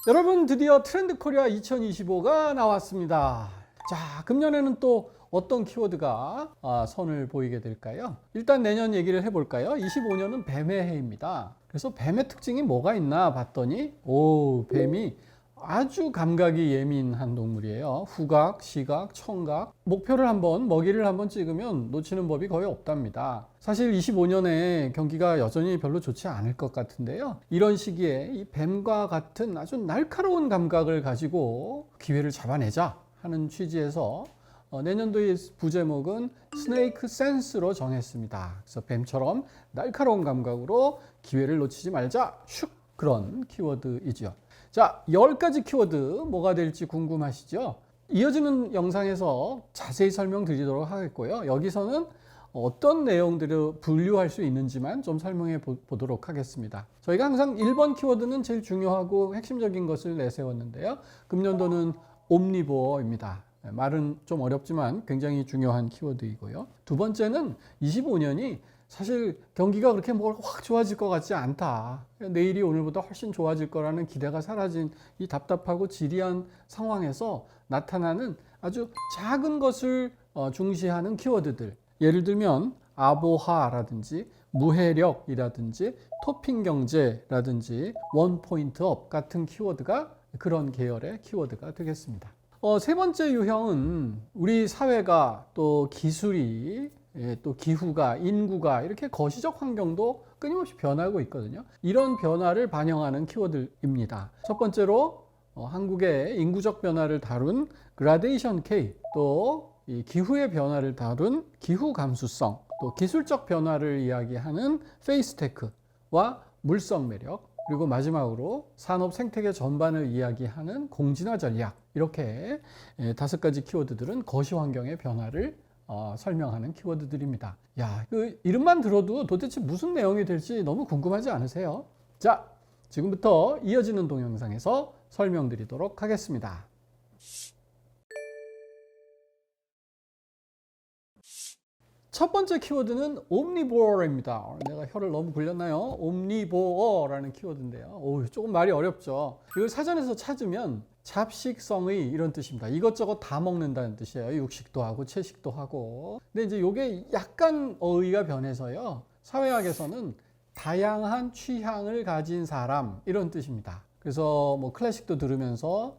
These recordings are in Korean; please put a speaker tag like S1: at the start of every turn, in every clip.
S1: 여러분, 드디어 트렌드 코리아 2025가 나왔습니다. 자, 금년에는 또 어떤 키워드가 선을 보이게 될까요? 일단 내년 얘기를 해볼까요? 25년은 뱀의 해입니다. 그래서 뱀의 특징이 뭐가 있나 봤더니 뱀이 아주 감각이 예민한 동물이에요. 후각, 시각, 청각. 목표를 한번, 먹이를 한번 찍으면 놓치는 법이 거의 없답니다. 사실 25년에 경기가 여전히 별로 좋지 않을 것 같은데요. 이런 시기에 이 뱀과 같은 아주 날카로운 감각을 가지고 기회를 잡아내자 하는 취지에서 내년도의 부제목은 스네이크 센스로 정했습니다. 그래서 뱀처럼 날카로운 감각으로 기회를 놓치지 말자. 슉! 그런 키워드이죠. 자, 10가지 키워드 뭐가 될지 궁금하시죠? 이어지는 영상에서 자세히 설명드리도록 하겠고요. 여기서는 어떤 내용들을 분류할 수 있는지만 좀 설명해 보도록 하겠습니다. 저희가 항상 1번 키워드는 제일 중요하고 핵심적인 것을 내세웠는데요. 금년도는 옴니보어입니다. 말은 좀 어렵지만 굉장히 중요한 키워드이고요. 두 번째는 25년이 사실 경기가 그렇게 뭘 확 좋아질 것 같지 않다. 내일이 오늘보다 훨씬 좋아질 거라는 기대가 사라진 이 답답하고 지리한 상황에서 나타나는 아주 작은 것을 중시하는 키워드들. 예를 들면 아보하라든지 무해력이라든지 토핑 경제라든지 원 포인트 업 같은 키워드가 그런 계열의 키워드가 되겠습니다. 세 번째 유형은 우리 사회가 또 기술이 또 기후가 인구가 이렇게 거시적 환경도 끊임없이 변하고 있거든요. 이런 변화를 반영하는 키워드입니다. 첫 번째로 한국의 인구적 변화를 다룬 그라데이션 K, 또 이 기후의 변화를 다룬 기후 감수성, 또 기술적 변화를 이야기하는 페이스테크와 물성 매력, 그리고 마지막으로 산업 생태계 전반을 이야기하는 공진화 전략. 이렇게 5가지 키워드들은 거시 환경의 변화를 설명하는 키워드들입니다. 야, 그 이름만 들어도 도대체 무슨 내용이 될지 너무 궁금하지 않으세요? 자, 지금부터 이어지는 동영상에서 설명드리도록 하겠습니다. 첫 번째 키워드는 옴니보어입니다. 내가 혀를 너무 굴렸나요? 옴니보어라는 키워드인데요. 조금 말이 어렵죠. 이걸 사전에서 찾으면 잡식성의 이런 뜻입니다. 이것저것 다 먹는다는 뜻이에요. 육식도 하고 채식도 하고. 근데 이제 이게 약간 어휘가 변해서요. 사회학에서는 다양한 취향을 가진 사람 이런 뜻입니다. 그래서 뭐 클래식도 들으면서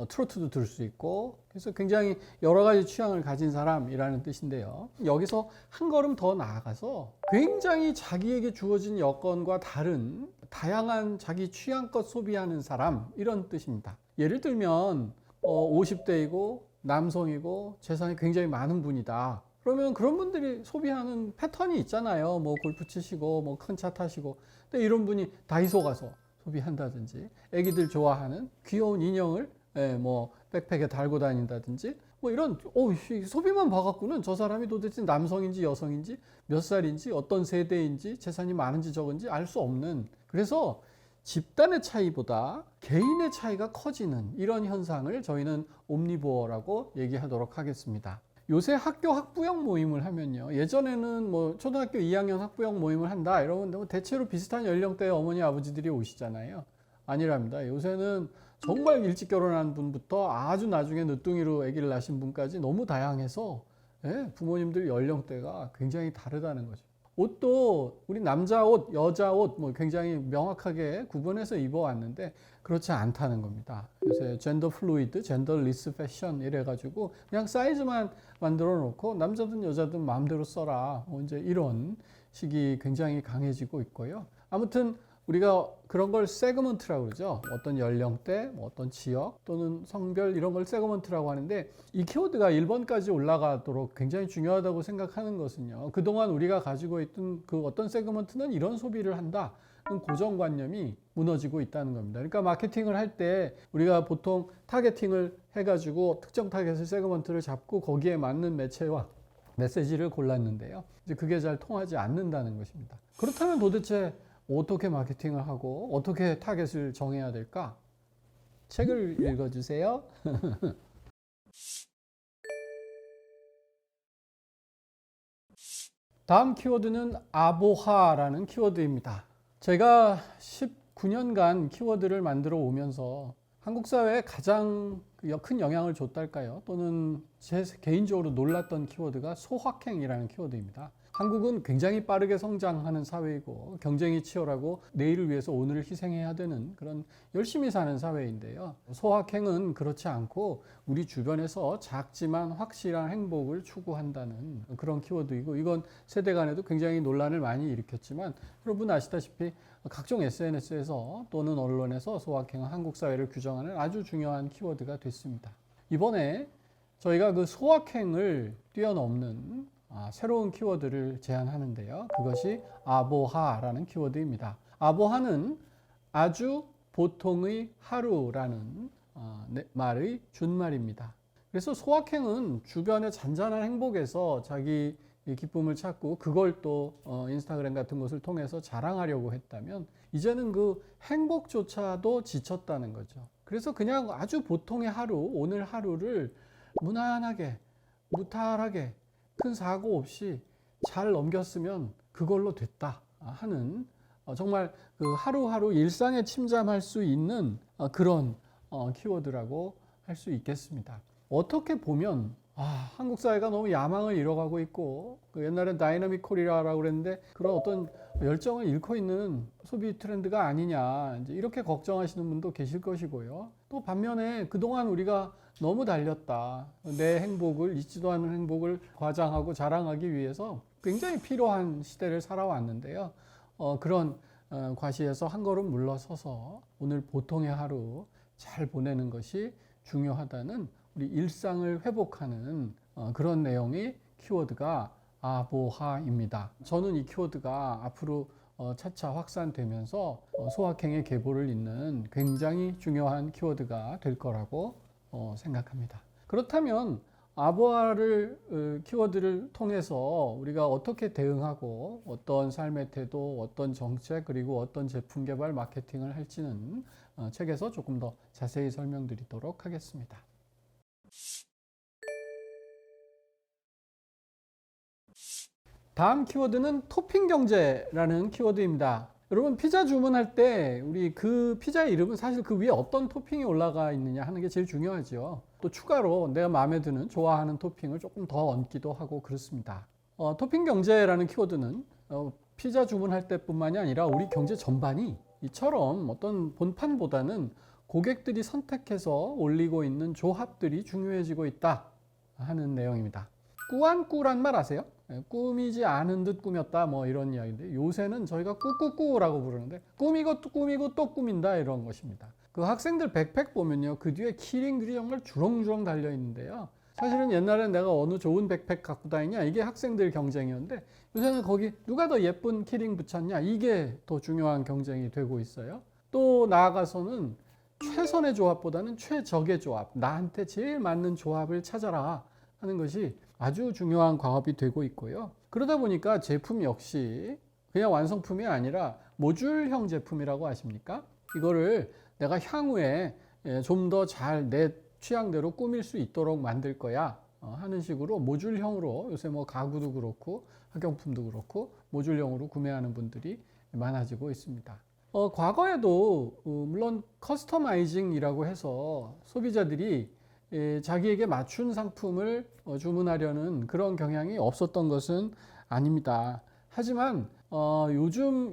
S1: 트로트도 들을 수 있고, 그래서 굉장히 여러 가지 취향을 가진 사람이라는 뜻인데요. 여기서 한 걸음 더 나아가서 굉장히 자기에게 주어진 여건과 다른 다양한 자기 취향껏 소비하는 사람 이런 뜻입니다. 예를 들면 50대이고 남성이고 재산이 굉장히 많은 분이다. 그러면 그런 분들이 소비하는 패턴이 있잖아요. 뭐 골프 치시고 뭐 큰 차 타시고. 근데 이런 분이 다이소 가서 소비한다든지, 애기들 좋아하는 귀여운 인형을 뭐 백팩에 달고 다닌다든지, 뭐 이런 소비만 봐갖고는 저 사람이 도대체 남성인지 여성인지 몇 살인지 어떤 세대인지 재산이 많은지 적은지 알 수 없는, 그래서 집단의 차이보다 개인의 차이가 커지는 이런 현상을 저희는 옴니보어라고 얘기하도록 하겠습니다. 요새 학교 학부형 모임을 하면요, 예전에는 뭐 초등학교 2학년 학부형 모임을 한다 이러면 대체로 비슷한 연령대의 어머니 아버지들이 오시잖아요. 아니랍니다. 요새는 정말 일찍 결혼한 분부터 아주 나중에 늦둥이로 아기를 낳으신 분까지 너무 다양해서 부모님들 연령대가 굉장히 다르다는 거죠. 옷도 우리 남자 옷, 여자 옷 뭐 굉장히 명확하게 구분해서 입어왔는데 그렇지 않다는 겁니다. 요새 젠더 플루이드, 젠더리스 패션 이래가지고 그냥 사이즈만 만들어 놓고 남자든 여자든 마음대로 써라. 이제 이런 식이 굉장히 강해지고 있고요. 아무튼 우리가 그런 걸 세그먼트라고 그러죠. 어떤 연령대, 어떤 지역 또는 성별 이런 걸 세그먼트라고 하는데, 이 키워드가 1번까지 올라가도록 굉장히 중요하다고 생각하는 것은요, 그동안 우리가 가지고 있던 그 어떤 세그먼트는 이런 소비를 한다, 고정관념이 무너지고 있다는 겁니다. 그러니까 마케팅을 할 때 우리가 보통 타겟팅을 해가지고 특정 타겟을 세그먼트를 잡고 거기에 맞는 매체와 메시지를 골랐는데요, 이제 그게 잘 통하지 않는다는 것입니다. 그렇다면 도대체 어떻게 마케팅을 하고 어떻게 타겟을 정해야 될까? 책을 읽어주세요. 다음 키워드는 아보하라는 키워드입니다. 제가 19년간 키워드를 만들어 오면서 한국 사회에 가장 큰 영향을 줬달까요? 또는 제 개인적으로 놀랐던 키워드가 소확행이라는 키워드입니다. 한국은 굉장히 빠르게 성장하는 사회이고 경쟁이 치열하고 내일을 위해서 오늘을 희생해야 되는 그런 열심히 사는 사회인데요. 소확행은 그렇지 않고 우리 주변에서 작지만 확실한 행복을 추구한다는 그런 키워드이고, 이건 세대 간에도 굉장히 논란을 많이 일으켰지만 여러분 아시다시피 각종 SNS에서 또는 언론에서 소확행은 한국 사회를 규정하는 아주 중요한 키워드가 됐습니다. 이번에 저희가 그 소확행을 뛰어넘는 새로운 키워드를 제안하는데요. 그것이 아보하라는 키워드입니다. 아보하는 아주 보통의 하루라는 말의 준말입니다. 그래서 소확행은 주변의 잔잔한 행복에서 자기 기쁨을 찾고 그걸 또 인스타그램 같은 것을 통해서 자랑하려고 했다면, 이제는 그 행복조차도 지쳤다는 거죠. 그래서 그냥 아주 보통의 하루, 오늘 하루를 무난하게 무탈하게 큰 사고 없이 잘 넘겼으면 그걸로 됐다 하는, 정말 그 하루하루 일상에 침잠할 수 있는 그런 키워드라고 할 수 있겠습니다. 어떻게 보면 한국 사회가 너무 야망을 잃어가고 있고, 그 옛날엔 다이나믹 코리아라고 그랬는데 그런 어떤 열정을 잃고 있는 소비 트렌드가 아니냐, 이제 이렇게 걱정하시는 분도 계실 것이고요. 또 반면에 그동안 우리가 너무 달렸다, 내 행복을, 잊지도 않은 행복을 과장하고 자랑하기 위해서 굉장히 필요한 시대를 살아왔는데요. 그런 과시에서 한 걸음 물러서서 오늘 보통의 하루 잘 보내는 것이 중요하다는, 우리 일상을 회복하는 그런 내용의 키워드가 아보하입니다. 저는 이 키워드가 앞으로 차차 확산되면서 소확행의 계보를 잇는 굉장히 중요한 키워드가 될 거라고 생각합니다. 그렇다면 아보하를 키워드를 통해서 우리가 어떻게 대응하고 어떤 삶의 태도, 어떤 정책, 그리고 어떤 제품 개발, 마케팅을 할지는 책에서 조금 더 자세히 설명드리도록 하겠습니다. 다음 키워드는 토핑 경제라는 키워드입니다. 여러분, 피자 주문할 때 우리 그 피자의 이름은 사실 그 위에 어떤 토핑이 올라가 있느냐 하는 게 제일 중요하죠. 또 추가로 내가 마음에 드는, 좋아하는 토핑을 조금 더 얹기도 하고 그렇습니다. 토핑 경제라는 키워드는 피자 주문할 때뿐만이 아니라 우리 경제 전반이 이처럼 어떤 본판보다는 고객들이 선택해서 올리고 있는 조합들이 중요해지고 있다 하는 내용입니다. 꾸안꾸란 말 아세요? 꾸미지 않은 듯 꾸몄다, 뭐 이런 이야기인데, 요새는 저희가 꾸꾸꾸라고 부르는데 꾸미고 또 꾸미고 또 꾸민다, 이런 것입니다. 그 학생들 백팩 보면요, 그 뒤에 키링들이 정말 주렁주렁 달려 있는데요. 사실은 옛날엔 내가 어느 좋은 백팩 갖고 다니냐, 이게 학생들 경쟁이었는데 요새는 거기 누가 더 예쁜 키링 붙였냐, 이게 더 중요한 경쟁이 되고 있어요. 또 나아가서는 최선의 조합보다는 최적의 조합, 나한테 제일 맞는 조합을 찾아라 하는 것이 아주 중요한 과업이 되고 있고요. 그러다 보니까 제품 역시 그냥 완성품이 아니라 모듈형 제품이라고 아십니까? 이거를 내가 향후에 좀 더 잘 내 취향대로 꾸밀 수 있도록 만들 거야 하는 식으로 모듈형으로, 요새 뭐 가구도 그렇고 학용품도 그렇고 모듈형으로 구매하는 분들이 많아지고 있습니다. 과거에도 물론 커스터마이징이라고 해서 소비자들이 자기에게 맞춘 상품을 주문하려는 그런 경향이 없었던 것은 아닙니다. 하지만 요즘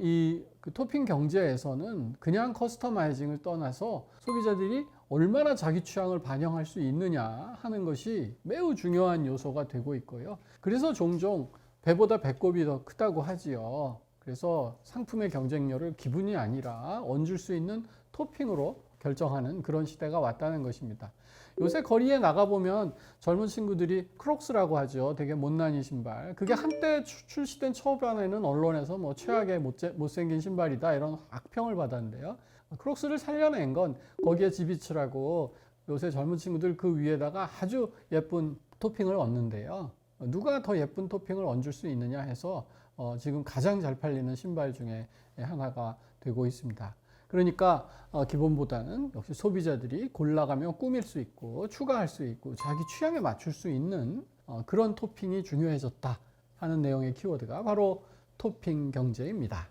S1: 그 토핑 경제에서는 그냥 커스터마이징을 떠나서 소비자들이 얼마나 자기 취향을 반영할 수 있느냐 하는 것이 매우 중요한 요소가 되고 있고요. 그래서 종종 배보다 배꼽이 더 크다고 하지요. 그래서 상품의 경쟁력을 기분이 아니라 얹을 수 있는 토핑으로 결정하는 그런 시대가 왔다는 것입니다. 요새 거리에 나가보면 젊은 친구들이 크록스라고 하죠. 되게 못난이 신발. 그게 한때 출시된 초반에는 언론에서 뭐 최악의 못생긴 신발이다, 이런 악평을 받았는데요. 크록스를 살려낸 건 거기에 지비츠라고 요새 젊은 친구들 그 위에다가 아주 예쁜 토핑을 얹는데요. 누가 더 예쁜 토핑을 얹을 수 있느냐 해서 지금 가장 잘 팔리는 신발 중에 하나가 되고 있습니다. 그러니까 기본보다는 역시 소비자들이 골라가며 꾸밀 수 있고 추가할 수 있고 자기 취향에 맞출 수 있는 그런 토핑이 중요해졌다 하는 내용의 키워드가 바로 토핑 경제입니다.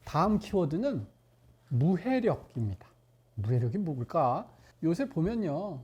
S1: 다음 키워드는 무해력입니다. 무해력이 뭘까? 요새 보면요,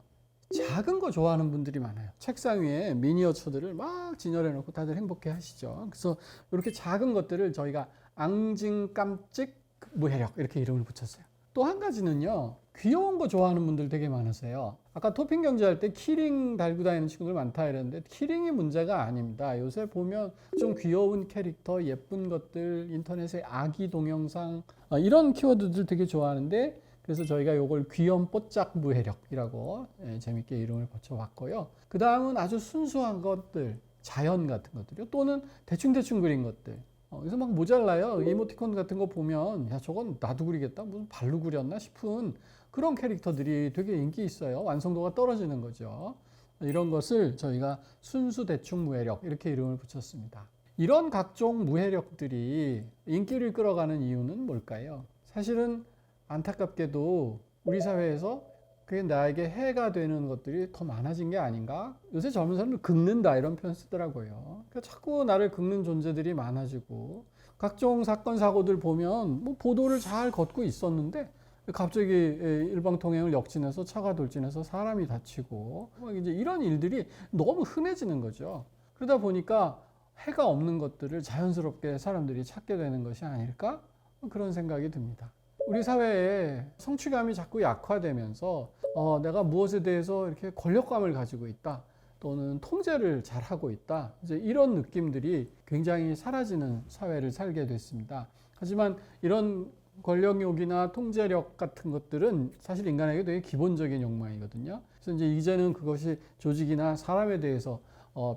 S1: 작은 거 좋아하는 분들이 많아요. 책상 위에 미니어처들을 막 진열해 놓고 다들 행복해 하시죠. 그래서 이렇게 작은 것들을 저희가 앙증깜찍 무해력 이렇게 이름을 붙였어요. 또 한 가지는요, 귀여운 거 좋아하는 분들 되게 많으세요. 아까 토핑 경제할 때 키링 달고 다니는 친구들 많다 이랬는데 키링이 문제가 아닙니다. 요새 보면 좀 귀여운 캐릭터, 예쁜 것들, 인터넷에 아기 동영상 이런 키워드들 되게 좋아하는데, 그래서 저희가 이걸 귀염 뽀짝 무해력이라고 재밌게 이름을 붙여봤고요. 그 다음은 아주 순수한 것들, 자연 같은 것들이요. 또는 대충대충 그린 것들. 그래서 막 모자라요. 이모티콘 같은 거 보면 야 저건 나도 그리겠다. 무슨 발로 그렸나 싶은 그런 캐릭터들이 되게 인기 있어요. 완성도가 떨어지는 거죠. 이런 것을 저희가 순수 대충 무해력 이렇게 이름을 붙였습니다. 이런 각종 무해력들이 인기를 끌어가는 이유는 뭘까요? 사실은 안타깝게도 우리 사회에서 그게 나에게 해가 되는 것들이 더 많아진 게 아닌가? 요새 젊은 사람들 긁는다 이런 표현 쓰더라고요. 그러니까 자꾸 나를 긁는 존재들이 많아지고 각종 사건 사고들 보면 뭐 보도를 잘 걷고 있었는데 갑자기 일방통행을 역진해서 차가 돌진해서 사람이 다치고 막 이제 이런 일들이 너무 흔해지는 거죠. 그러다 보니까 해가 없는 것들을 자연스럽게 사람들이 찾게 되는 것이 아닐까? 그런 생각이 듭니다. 우리 사회에 성취감이 자꾸 약화되면서 내가 무엇에 대해서 이렇게 권력감을 가지고 있다 또는 통제를 잘하고 있다 이제 이런 느낌들이 굉장히 사라지는 사회를 살게 됐습니다. 하지만 이런 권력욕이나 통제력 같은 것들은 사실 인간에게 되게 기본적인 욕망이거든요. 그래서 이제는 그것이 조직이나 사람에 대해서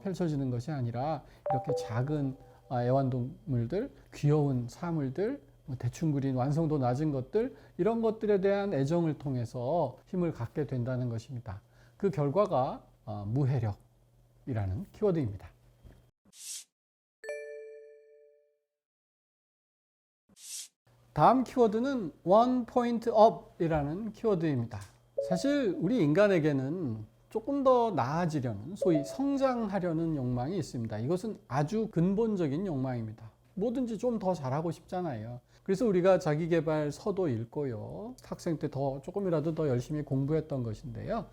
S1: 펼쳐지는 것이 아니라 이렇게 작은 애완동물들, 귀여운 사물들, 대충 그린 완성도 낮은 것들 이런 것들에 대한 애정을 통해서 힘을 갖게 된다는 것입니다. 그 결과가 무해력이라는 키워드입니다. 다음 키워드는 one point up이라는 키워드입니다. 사실 우리 인간에게는 조금 더 나아지려는 소위 성장하려는 욕망이 있습니다. 이것은 아주 근본적인 욕망입니다. 뭐든지 좀 더 잘하고 싶잖아요. 그래서 우리가 자기계발서도 읽고요. 학생 때 조금이라도 더 열심히 공부했던 것인데요.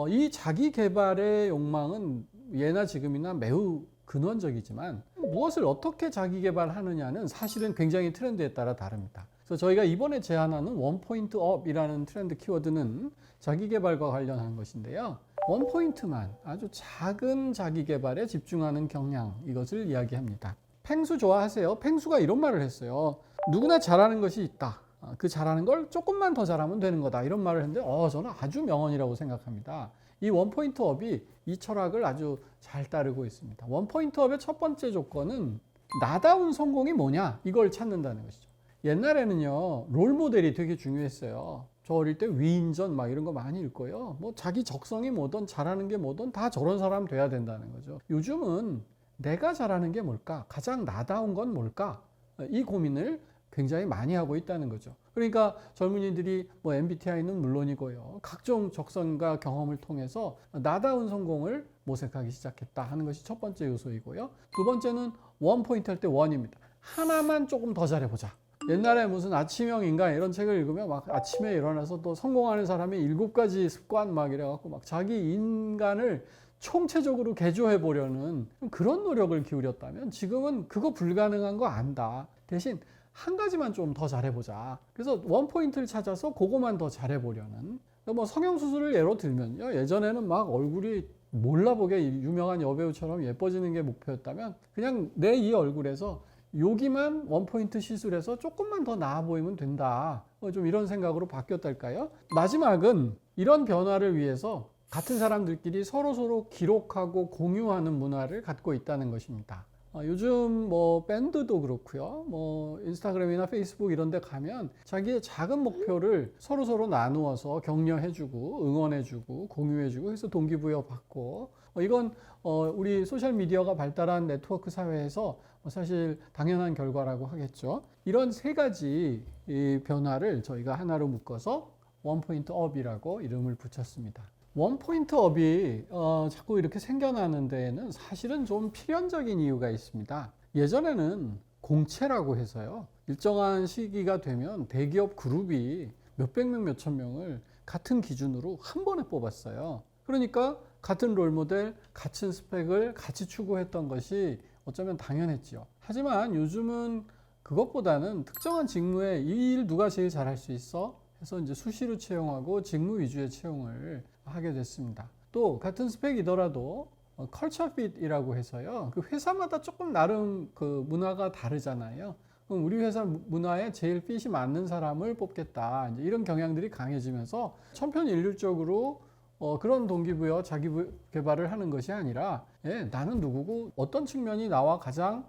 S1: 이 자기계발의 욕망은 예나 지금이나 매우 근원적이지만 무엇을 어떻게 자기계발하느냐는 사실은 굉장히 트렌드에 따라 다릅니다. 그래서 저희가 이번에 제안하는 원포인트 업이라는 트렌드 키워드는 자기계발과 관련한 것인데요. 원포인트만 아주 작은 자기계발에 집중하는 경향 이것을 이야기합니다. 펭수 좋아하세요? 펭수가 이런 말을 했어요. 누구나 잘하는 것이 있다. 그 잘하는 걸 조금만 더 잘하면 되는 거다. 이런 말을 했는데 저는 아주 명언이라고 생각합니다. 이 원포인트 업이 이 철학을 아주 잘 따르고 있습니다. 원포인트 업의 첫 번째 조건은 나다운 성공이 뭐냐? 이걸 찾는다는 것이죠. 옛날에는요. 롤모델이 되게 중요했어요. 저 어릴 때 위인전 막 이런 거 많이 읽고요. 뭐 자기 적성이 뭐든 잘하는 게 뭐든 다 저런 사람 돼야 된다는 거죠. 요즘은 내가 잘하는 게 뭘까? 가장 나다운 건 뭘까? 이 고민을 굉장히 많이 하고 있다는 거죠. 그러니까 젊은이들이 뭐 MBTI는 물론이고요. 각종 적성과 경험을 통해서 나다운 성공을 모색하기 시작했다 하는 것이 첫 번째 요소이고요. 두 번째는 원 포인트 할 때 원입니다. 하나만 조금 더 잘해보자. 옛날에 무슨 아침형 인간 이런 책을 읽으면 막 아침에 일어나서 또 성공하는 사람이 7가지 습관 막 이래갖고 막 자기 인간을 총체적으로 개조해 보려는 그런 노력을 기울였다면 지금은 그거 불가능한 거 안다. 대신 한 가지만 좀 더 잘해보자. 그래서 원 포인트를 찾아서 그거만 더 잘해보려는. 뭐 성형수술을 예로 들면요. 예전에는 막 얼굴이 몰라보게 유명한 여배우처럼 예뻐지는 게 목표였다면 그냥 내 이 얼굴에서 여기만 원포인트 시술해서 조금만 더 나아 보이면 된다. 좀 이런 생각으로 바뀌었달까요? 마지막은 이런 변화를 위해서 같은 사람들끼리 서로 기록하고 공유하는 문화를 갖고 있다는 것입니다. 요즘 뭐 밴드도 그렇고요. 뭐 인스타그램이나 페이스북 이런 데 가면 자기의 작은 목표를 서로 나누어서 격려해주고 응원해주고 공유해주고 해서 동기부여 받고 이건 우리 소셜미디어가 발달한 네트워크 사회에서 사실 당연한 결과라고 하겠죠. 이런 세 가지 이 변화를 저희가 하나로 묶어서 원포인트 업이라고 이름을 붙였습니다. 원포인트 업이 자꾸 이렇게 생겨나는 데에는 사실은 좀 필연적인 이유가 있습니다. 예전에는 공채라고 해서요. 일정한 시기가 되면 대기업 그룹이 몇백 명, 몇천 명을 같은 기준으로 한 번에 뽑았어요. 그러니까 같은 롤모델, 같은 스펙을 같이 추구했던 것이 어쩌면 당연했죠. 하지만 요즘은 그것보다는 특정한 직무에 이 일 누가 제일 잘할 수 있어? 해서 이제 수시로 채용하고 직무 위주의 채용을 하게 됐습니다. 또 같은 스펙이더라도 컬처 핏이라고 해서요. 그 회사마다 조금 나름 그 문화가 다르잖아요. 그럼 우리 회사 문화에 제일 핏이 맞는 사람을 뽑겠다. 이제 이런 경향들이 강해지면서 천편일률적으로 그런 동기부여, 자기 개발을 하는 것이 아니라 나는 누구고 어떤 측면이 나와 가장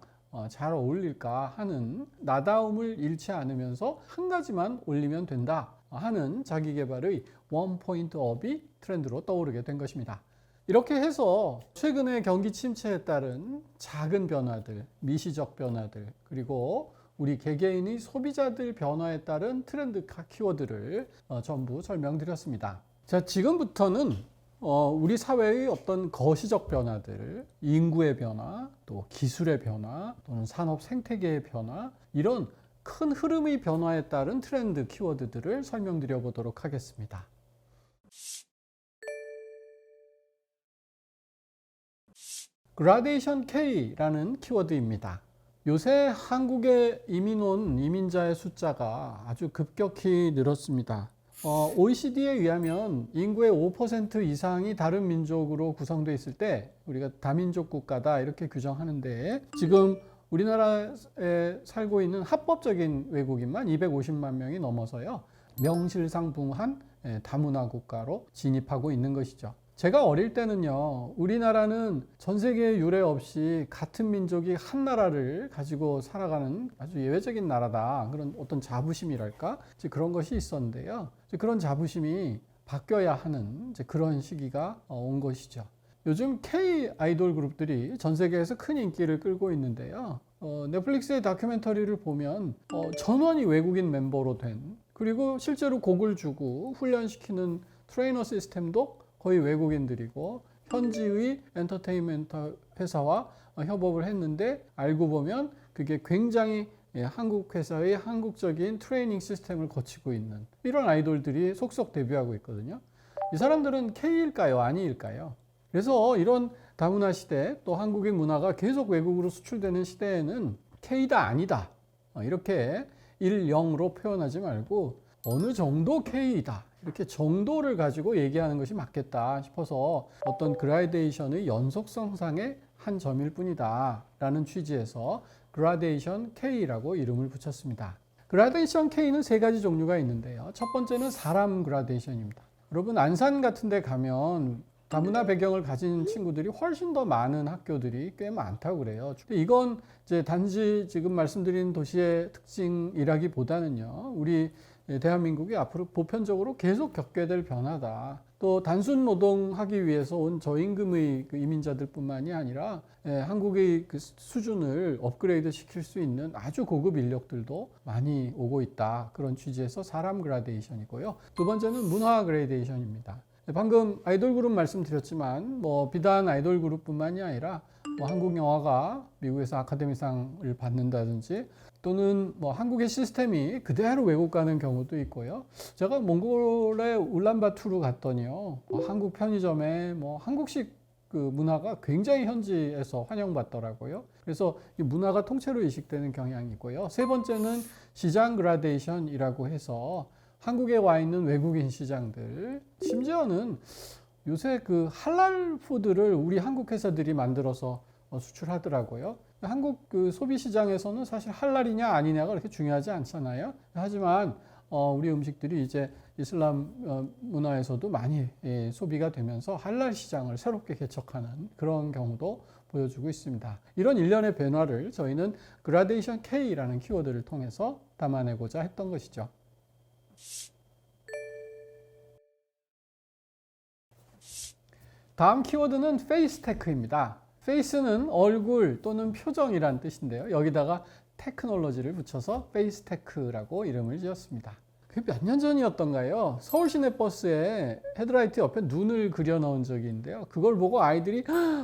S1: 잘 어울릴까 하는 나다움을 잃지 않으면서 한 가지만 올리면 된다 하는 자기 개발의 원 포인트 업이 트렌드로 떠오르게 된 것입니다. 이렇게 해서 최근의 경기 침체에 따른 작은 변화들, 미시적 변화들, 그리고 우리 개개인의 소비자들 변화에 따른 트렌드 키워드를 전부 설명드렸습니다. 자, 지금부터는 우리 사회의 어떤 거시적 변화들, 인구의 변화, 또 기술의 변화, 또는 산업 생태계의 변화, 이런 큰 흐름의 변화에 따른 트렌드 키워드들을 설명드려 보도록 하겠습니다. 그라데이션 K라는 키워드입니다. 요새 한국에 이민 온 이민자의 숫자가 아주 급격히 늘었습니다. OECD에 의하면 인구의 5% 이상이 다른 민족으로 구성되어 있을 때 우리가 다민족 국가다 이렇게 규정하는데, 지금 우리나라에 살고 있는 합법적인 외국인만 250만 명이 넘어서요, 명실상부한 다문화 국가로 진입하고 있는 것이죠. 제가 어릴 때는요, 우리나라는 전 세계에 유례 없이 같은 민족이 한 나라를 가지고 살아가는 아주 예외적인 나라다, 그런 어떤 자부심이랄까, 그런 것이 있었는데요. 그런 자부심이 바뀌어야 하는 그런 시기가 온 것이죠. 요즘 K 아이돌 그룹들이 전 세계에서 큰 인기를 끌고 있는데요. 넷플릭스의 다큐멘터리를 보면 전원이 외국인 멤버로 된, 그리고 실제로 곡을 주고 훈련시키는 트레이너 시스템도 거의 외국인들이고, 현지의 엔터테인먼트 회사와 협업을 했는데 알고 보면 그게 굉장히 한국 회사의 한국적인 트레이닝 시스템을 거치고 있는 이런 아이돌들이 속속 데뷔하고 있거든요. 이 사람들은 K일까요? 아니일까요? 그래서 이런 다문화 시대, 또 한국의 문화가 계속 외국으로 수출되는 시대에는 K다 아니다 이렇게 1, 0으로 표현하지 말고 어느 정도 K이다, 이렇게 정도를 가지고 얘기하는 것이 맞겠다 싶어서 어떤 그라데이션의 연속성상의 한 점일 뿐이다 라는 취지에서 그라데이션 K라고 이름을 붙였습니다. 그라데이션 K는 세 가지 종류가 있는데요. 첫 번째는 사람 그라데이션입니다. 여러분, 안산 같은 데 가면 다문화 배경을 가진 친구들이 훨씬 더 많은 학교들이 꽤 많다고 그래요. 이건 이제 단지 지금 말씀드린 도시의 특징이라기보다는요, 우리 대한민국이 앞으로 보편적으로 계속 겪게 될 변화다. 또 단순 노동하기 위해서 온 저임금의 이민자들 뿐만이 아니라 한국의 그 수준을 업그레이드 시킬 수 있는 아주 고급 인력들도 많이 오고 있다. 그런 취지에서 사람 그라데이션이고요. 두 번째는 문화 그라데이션입니다. 방금 아이돌 그룹 말씀드렸지만 비단 아이돌 그룹뿐만이 아니라 한국 영화가 미국에서 아카데미상을 받는다든지, 또는 한국의 시스템이 그대로 외국 가는 경우도 있고요. 제가 몽골의 울란바토르 갔더니요, 한국 편의점에 한국식 그 문화가 굉장히 현지에서 환영받더라고요. 그래서 이 문화가 통째로 이식되는 경향이 있고요. 세 번째는 시장 그라데이션이라고 해서 한국에 와 있는 외국인 시장들, 심지어는 요새 그 할랄 푸드를 우리 한국 회사들이 만들어서 수출하더라고요. 한국 그 소비 시장에서는 사실 할랄이냐 아니냐가 그렇게 중요하지 않잖아요. 하지만 우리 음식들이 이제 이슬람 문화에서도 많이 소비가 되면서 할랄 시장을 새롭게 개척하는 그런 경우도 보여주고 있습니다. 이런 일련의 변화를 저희는 그라데이션 K라는 키워드를 통해서 담아내고자 했던 것이죠. 다음 키워드는 페이스테크입니다. 페이스는 얼굴 또는 표정이란 뜻인데요. 여기다가 테크놀로지를 붙여서 페이스테크라고 이름을 지었습니다. 그게 몇 년 전이었던가요? 서울 시내버스에 헤드라이트 옆에 눈을 그려 넣은 적이 있는데요. 그걸 보고 아이들이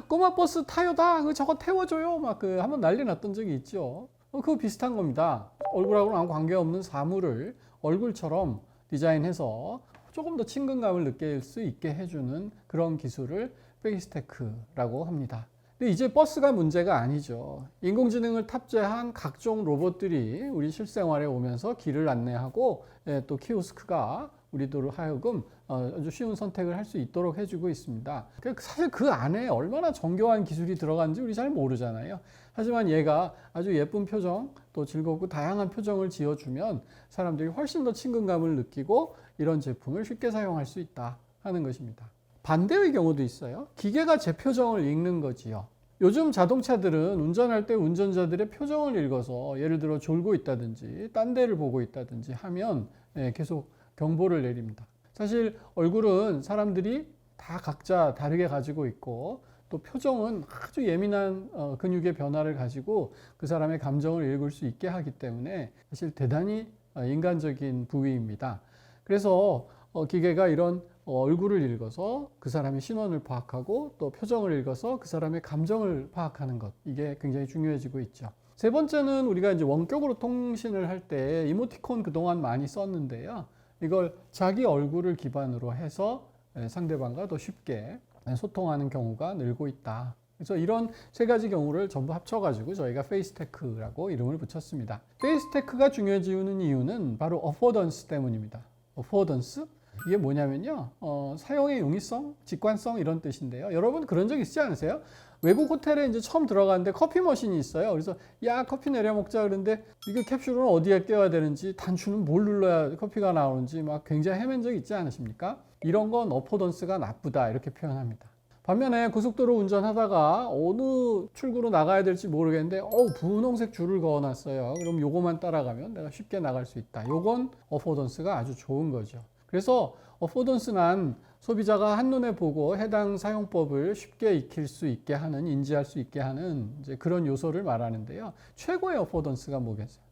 S1: 꼬마 버스 타요다, 저거 태워줘요, 막 한번 난리 났던 적이 있죠. 그거 비슷한 겁니다. 얼굴하고는 아무 관계없는 사물을 얼굴처럼 디자인해서 조금 더 친근감을 느낄 수 있게 해주는 그런 기술을 페이스테크라고 합니다. 근데 이제 버스가 문제가 아니죠. 인공지능을 탑재한 각종 로봇들이 우리 실생활에 오면서 길을 안내하고 또 키오스크가 우리들 하여금 아주 쉬운 선택을 할 수 있도록 해주고 있습니다. 사실 그 안에 얼마나 정교한 기술이 들어간지 우리 잘 모르잖아요. 하지만 얘가 아주 예쁜 표정, 또 즐겁고 다양한 표정을 지어주면 사람들이 훨씬 더 친근감을 느끼고 이런 제품을 쉽게 사용할 수 있다 하는 것입니다. 반대의 경우도 있어요. 기계가 제 표정을 읽는 거지요. 요즘 자동차들은 운전할 때 운전자들의 표정을 읽어서 예를 들어 졸고 있다든지 딴 데를 보고 있다든지 하면 계속 경보를 내립니다. 사실 얼굴은 사람들이 다 각자 다르게 가지고 있고 또 표정은 아주 예민한 근육의 변화를 가지고 그 사람의 감정을 읽을 수 있게 하기 때문에 사실 대단히 인간적인 부위입니다. 그래서 기계가 이런 얼굴을 읽어서 그 사람의 신원을 파악하고 또 표정을 읽어서 그 사람의 감정을 파악하는 것, 이게 굉장히 중요해지고 있죠. 세 번째는 우리가 이제 원격으로 통신을 할 때 이모티콘 그동안 많이 썼는데요. 이걸 자기 얼굴을 기반으로 해서 상대방과 더 쉽게 소통하는 경우가 늘고 있다. 그래서 이런 세 가지 경우를 전부 합쳐가지고 저희가 페이스테크라고 이름을 붙였습니다. 페이스테크가 중요해지는 이유는 바로 어포던스 때문입니다. 어포던스? 이게 뭐냐면요. 사용의 용이성, 직관성 이런 뜻인데요. 여러분 그런 적 있지 않으세요? 외국 호텔에 이제 처음 들어가는데 커피 머신이 있어요. 그래서 야 커피 내려 먹자 그러는데 이거 캡슐은 어디에 껴야 되는지 단추는 뭘 눌러야 커피가 나오는지 막 굉장히 헤맨 적 있지 않으십니까? 이런 건 어포던스가 나쁘다 이렇게 표현합니다. 반면에 고속도로 운전하다가 어느 출구로 나가야 될지 모르겠는데 분홍색 줄을 그어놨어요. 그럼 요거만 따라가면 내가 쉽게 나갈 수 있다. 요건 어포던스가 아주 좋은 거죠. 그래서 어포던스는 소비자가 한눈에 보고 해당 사용법을 쉽게 익힐 수 있게 하는, 인지할 수 있게 하는 이제 그런 요소를 말하는데요. 최고의 어포던스가 뭐겠어요?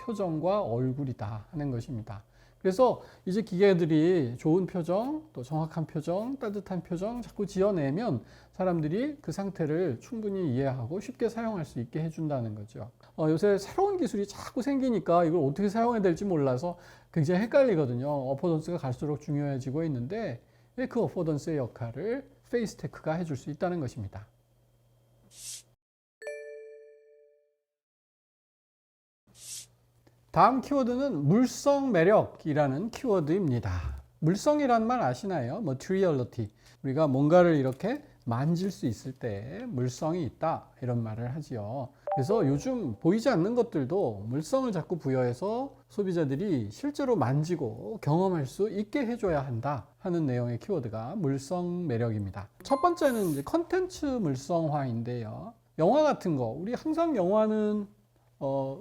S1: 표정과 얼굴이다 하는 것입니다. 그래서 이제 기계들이 좋은 표정, 또 정확한 표정, 따뜻한 표정 자꾸 지어내면 사람들이 그 상태를 충분히 이해하고 쉽게 사용할 수 있게 해준다는 거죠. 요새 새로운 기술이 자꾸 생기니까 이걸 어떻게 사용해야 될지 몰라서 굉장히 헷갈리거든요. 어포던스가 갈수록 중요해지고 있는데 그 어포던스의 역할을 페이스테크가 해줄 수 있다는 것입니다. 다음 키워드는 물성 매력이라는 키워드입니다. 물성이란 말 아시나요? materiality. 우리가 뭔가를 이렇게 만질 수 있을 때 물성이 있다 이런 말을 하지요. 그래서 요즘 보이지 않는 것들도 물성을 자꾸 부여해서 소비자들이 실제로 만지고 경험할 수 있게 해줘야 한다 하는 내용의 키워드가 물성 매력입니다. 첫 번째는 이제 컨텐츠 물성화인데요. 영화 같은 거, 우리 항상 영화는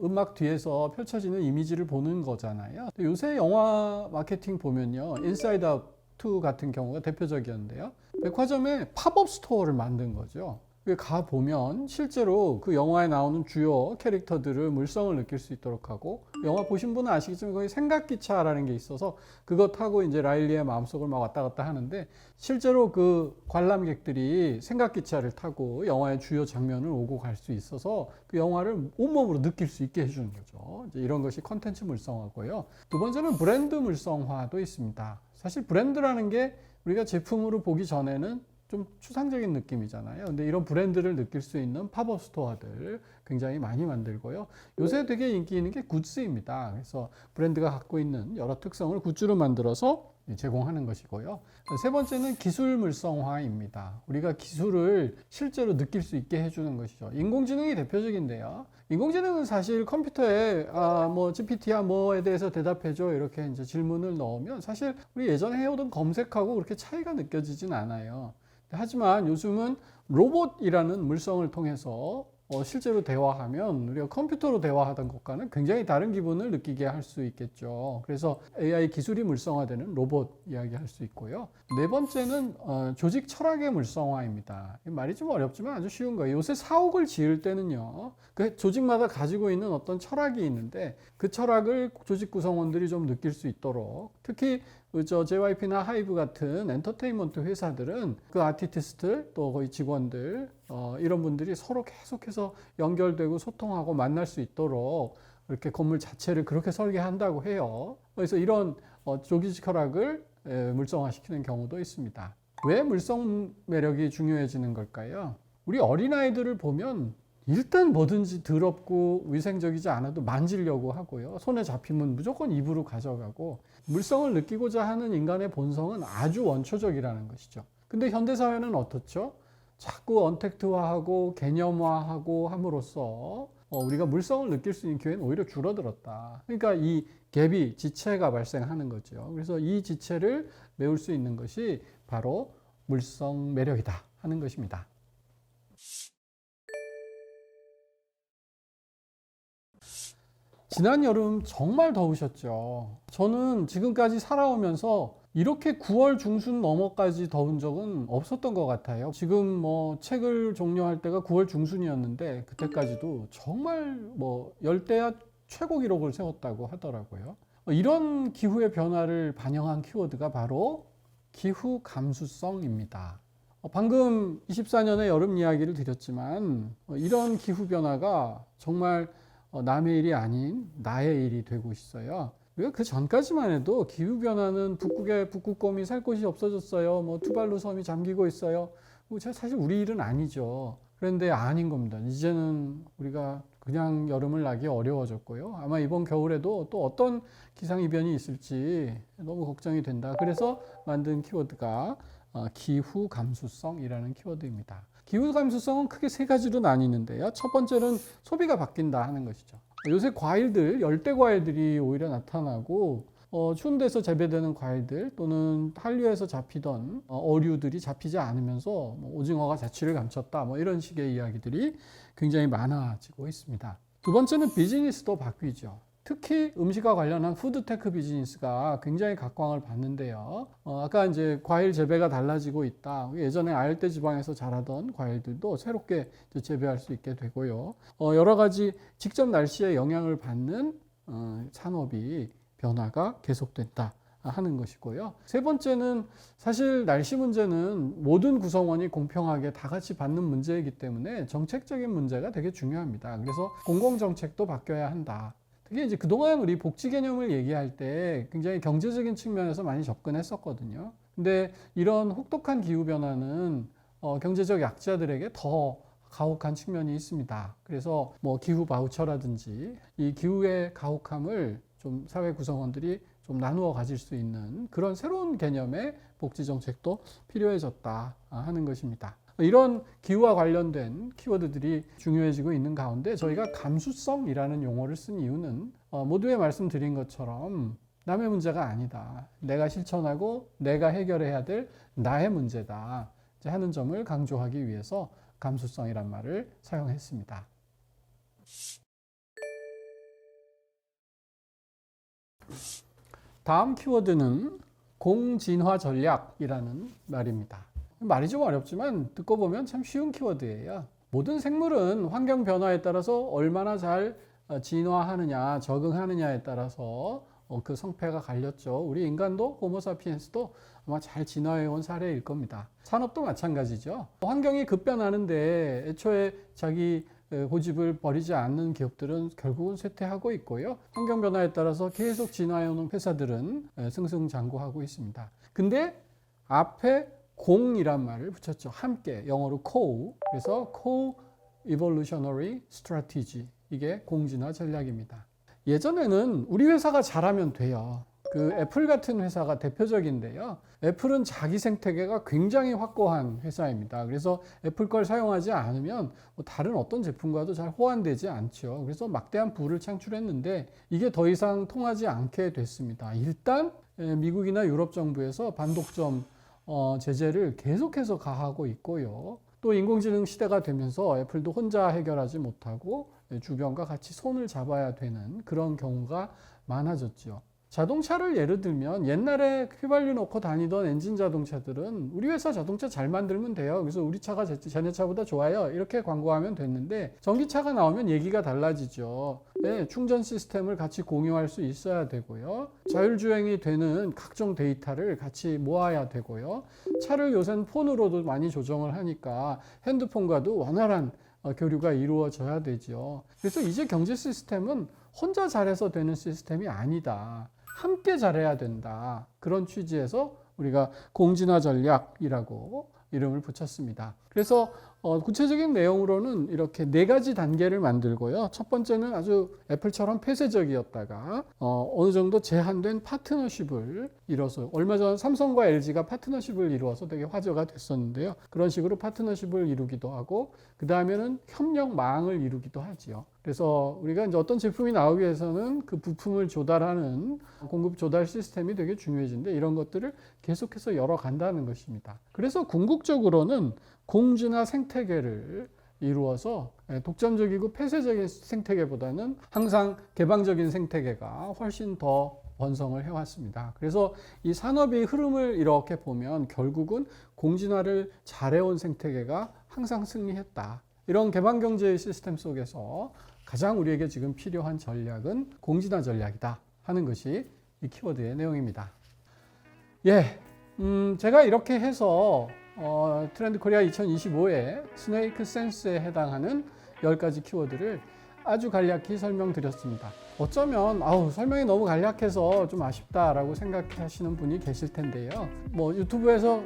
S1: 음악 뒤에서 펼쳐지는 이미지를 보는 거잖아요. 요새 영화 마케팅 보면요. 인사이드 아웃 2 같은 경우가 대표적이었는데요. 백화점에 팝업 스토어를 만든 거죠. 가 보면 실제로 그 영화에 나오는 주요 캐릭터들을 물성을 느낄 수 있도록 하고, 영화 보신 분은 아시겠지만 거기 생각기차라는 게 있어서 그거 타고 이제 라일리의 마음속을 막 왔다 갔다 하는데, 실제로 그 관람객들이 생각기차를 타고 영화의 주요 장면을 오고 갈 수 있어서 그 영화를 온몸으로 느낄 수 있게 해주는 거죠. 이제 이런 것이 컨텐츠 물성화고요. 두 번째는 브랜드 물성화도 있습니다. 사실 브랜드라는 게 우리가 제품으로 보기 전에는 좀 추상적인 느낌이잖아요. 근데 이런 브랜드를 느낄 수 있는 팝업 스토어들 굉장히 많이 만들고요. 요새 되게 인기 있는 게 굿즈입니다. 그래서 브랜드가 갖고 있는 여러 특성을 굿즈로 만들어서 제공하는 것이고요. 세 번째는 기술 물성화입니다. 우리가 기술을 실제로 느낄 수 있게 해주는 것이죠. 인공지능이 대표적인데요. 인공지능은 사실 컴퓨터에 뭐 GPT야 뭐에 대해서 대답해줘 이렇게 이제 질문을 넣으면 사실 우리 예전에 해오던 검색하고 그렇게 차이가 느껴지진 않아요. 하지만 요즘은 로봇이라는 물성을 통해서 실제로 대화하면 우리가 컴퓨터로 대화하던 것과는 굉장히 다른 기분을 느끼게 할 수 있겠죠. 그래서 AI 기술이 물성화되는 로봇 이야기할 수 있고요. 네 번째는 조직 철학의 물성화입니다. 말이 좀 어렵지만 아주 쉬운 거예요. 요새 사옥을 지을 때는요, 그 조직마다 가지고 있는 어떤 철학이 있는데 그 철학을 조직 구성원들이 좀 느낄 수 있도록, 특히 JYP나 하이브 같은 엔터테인먼트 회사들은 그 아티스트들 또 거의 직원들 이런 분들이 서로 계속해서 연결되고 소통하고 만날 수 있도록 이렇게 건물 자체를 그렇게 설계한다고 해요. 그래서 이런 조기지 켜락을 물성화시키는 경우도 있습니다. 왜 물성 매력이 중요해지는 걸까요? 우리 어린아이들을 보면 일단 뭐든지 더럽고 위생적이지 않아도 만지려고 하고요. 손에 잡히면 무조건 입으로 가져가고, 물성을 느끼고자 하는 인간의 본성은 아주 원초적이라는 것이죠. 근데 현대사회는 어떻죠? 자꾸 언택트화하고 개념화하고 함으로써 우리가 물성을 느낄 수 있는 기회는 오히려 줄어들었다. 그러니까 이 갭이, 지체가 발생하는 거죠. 그래서 이 지체를 메울 수 있는 것이 바로 물성 매력이다 하는 것입니다. 지난 여름 정말 더우셨죠. 저는 지금까지 살아오면서 이렇게 9월 중순 넘어까지 더운 적은 없었던 것 같아요. 지금 뭐 책을 종료할 때가 9월 중순이었는데 그때까지도 정말 뭐 열대야 최고 기록을 세웠다고 하더라고요. 이런 기후의 변화를 반영한 키워드가 바로 기후 감수성입니다. 방금 24년의 여름 이야기를 드렸지만 이런 기후 변화가 정말 남의 일이 아닌 나의 일이 되고 있어요. 우리가 그 전까지만 해도 기후변화는 북극에 북극곰이 살 곳이 없어졌어요. 뭐 투발루 섬이 잠기고 있어요. 사실 우리 일은 아니죠. 그런데 아닌 겁니다. 이제는 우리가 그냥 여름을 나기 어려워졌고요. 아마 이번 겨울에도 또 어떤 기상이변이 있을지 너무 걱정이 된다. 그래서 만든 키워드가 기후 감수성이라는 키워드입니다. 기후 감수성은 크게 세 가지로 나뉘는데요. 첫 번째는 소비가 바뀐다 하는 것이죠. 요새 과일들, 열대 과일들이 오히려 나타나고 추운 데서 재배되는 과일들 또는 한류에서 잡히던 어류들이 잡히지 않으면서 오징어가 자취를 감췄다, 이런 식의 이야기들이 굉장히 많아지고 있습니다. 두 번째는 비즈니스도 바뀌죠. 특히 음식과 관련한 푸드테크 비즈니스가 굉장히 각광을 받는데요. 아까 이제 과일 재배가 달라지고 있다. 예전에 아열대 지방에서 자라던 과일들도 새롭게 재배할 수 있게 되고요. 여러 가지 직접 날씨에 영향을 받는 산업이 변화가 계속된다 하는 것이고요. 세 번째는 사실 날씨 문제는 모든 구성원이 공평하게 다 같이 받는 문제이기 때문에 정책적인 문제가 되게 중요합니다. 그래서 공공정책도 바뀌어야 한다. 특히 이제 그동안 우리 복지 개념을 얘기할 때 굉장히 경제적인 측면에서 많이 접근했었거든요. 근데 이런 혹독한 기후변화는 경제적 약자들에게 더 가혹한 측면이 있습니다. 그래서 뭐 기후 바우처라든지 이 기후의 가혹함을 좀 사회 구성원들이 좀 나누어 가질 수 있는 그런 새로운 개념의 복지 정책도 필요해졌다 하는 것입니다. 이런 기후와 관련된 키워드들이 중요해지고 있는 가운데 저희가 감수성이라는 용어를 쓴 이유는 모두에 말씀드린 것처럼 남의 문제가 아니다. 내가 실천하고 내가 해결해야 될 나의 문제다 하는 점을 강조하기 위해서 감수성이란 말을 사용했습니다. 다음 키워드는 공진화 전략이라는 말입니다. 말이 좀 어렵지만 듣고 보면 참 쉬운 키워드예요. 모든 생물은 환경 변화에 따라서 얼마나 잘 진화하느냐, 적응하느냐에 따라서 그 성패가 갈렸죠. 우리 인간도 호모사피엔스도 아마 잘 진화해 온 사례일 겁니다. 산업도 마찬가지죠. 환경이 급변하는데 애초에 자기 고집을 버리지 않는 기업들은 결국은 쇠퇴하고 있고요. 환경 변화에 따라서 계속 진화해 오는 회사들은 승승장구하고 있습니다. 근데 앞에 공이란 말을 붙였죠. 함께, 영어로 co. 그래서 co-evolutionary strategy. 이게 공진화 전략입니다. 예전에는 우리 회사가 잘하면 돼요. 그 애플 같은 회사가 대표적인데요. 애플은 자기 생태계가 굉장히 확고한 회사입니다. 그래서 애플 걸 사용하지 않으면 다른 어떤 제품과도 잘 호환되지 않죠. 그래서 막대한 부를 창출했는데 이게 더 이상 통하지 않게 됐습니다. 일단 미국이나 유럽 정부에서 반독점 제재를 계속해서 가하고 있고요. 또 인공지능 시대가 되면서 애플도 혼자 해결하지 못하고 주변과 같이 손을 잡아야 되는 그런 경우가 많아졌죠. 자동차를 예를 들면 옛날에 휘발유 넣고 다니던 엔진 자동차들은 우리 회사 자동차 잘 만들면 돼요. 그래서 우리 차가 쟤네 차보다 좋아요. 이렇게 광고하면 됐는데 전기차가 나오면 얘기가 달라지죠. 네, 충전 시스템을 같이 공유할 수 있어야 되고요. 자율주행이 되는 각종 데이터를 같이 모아야 되고요. 차를 요새는 폰으로도 많이 조정을 하니까 핸드폰과도 원활한 교류가 이루어져야 되죠. 그래서 이제 경제 시스템은 혼자 잘해서 되는 시스템이 아니다. 함께 잘해야 된다. 그런 취지에서 우리가 공진화 전략이라고 이름을 붙였습니다. 그래서 구체적인 내용으로는 이렇게 4가지 단계를 만들고요. 첫 번째는 아주 애플처럼 폐쇄적이었다가 어느 정도 제한된 파트너십을 이뤄서 얼마 전 삼성과 LG가 파트너십을 이루어서 되게 화제가 됐었는데요. 그런 식으로 파트너십을 이루기도 하고 그 다음에는 협력망을 이루기도 하지요. 그래서 우리가 이제 어떤 제품이 나오기 위해서는 그 부품을 조달하는 공급 조달 시스템이 되게 중요해진데 이런 것들을 계속해서 열어간다는 것입니다. 그래서 궁극적으로는 공진화 생태계를 이루어서 독점적이고 폐쇄적인 생태계보다는 항상 개방적인 생태계가 훨씬 더 번성을 해왔습니다. 그래서 이 산업의 흐름을 이렇게 보면 결국은 공진화를 잘해온 생태계가 항상 승리했다. 이런 개방경제의 시스템 속에서 가장 우리에게 지금 필요한 전략은 공진화 전략이다 하는 것이 이 키워드의 내용입니다. 예, 제가 이렇게 해서 트렌드 코리아 2025에 스네이크 센스에 해당하는 10가지 키워드를 아주 간략히 설명드렸습니다. 어쩌면 설명이 너무 간략해서 좀 아쉽다라고 생각하시는 분이 계실 텐데요. 뭐 유튜브에서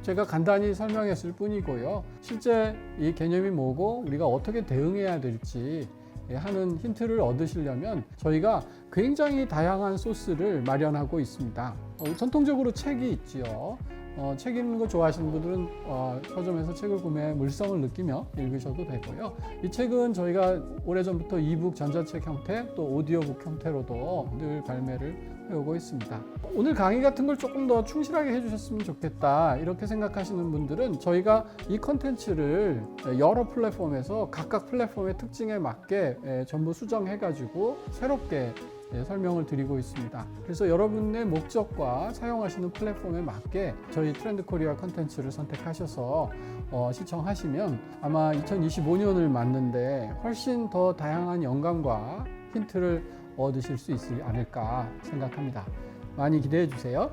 S1: 제가 간단히 설명했을 뿐이고요. 실제 이 개념이 뭐고 우리가 어떻게 대응해야 될지 하는 힌트를 얻으시려면 저희가 굉장히 다양한 소스를 마련하고 있습니다. 전통적으로 책이 있지요. 책 읽는 거 좋아하시는 분들은 서점에서 책을 구매해 물성을 느끼며 읽으셔도 되고요. 이 책은 저희가 오래전부터 이북 전자책 형태 또 오디오북 형태로도 늘 발매를 해오고 있습니다. 오늘 강의 같은 걸 조금 더 충실하게 해주셨으면 좋겠다 이렇게 생각하시는 분들은 저희가 이 컨텐츠를 여러 플랫폼에서 각각 플랫폼의 특징에 맞게 전부 수정해 가지고 새롭게 설명을 드리고 있습니다. 그래서 여러분의 목적과 사용하시는 플랫폼에 맞게 저희 트렌드 코리아 컨텐츠를 선택하셔서 시청하시면 아마 2025년을 맞는데 훨씬 더 다양한 영감과 힌트를 얻으실 수 있지 않을까 생각합니다. 많이 기대해 주세요.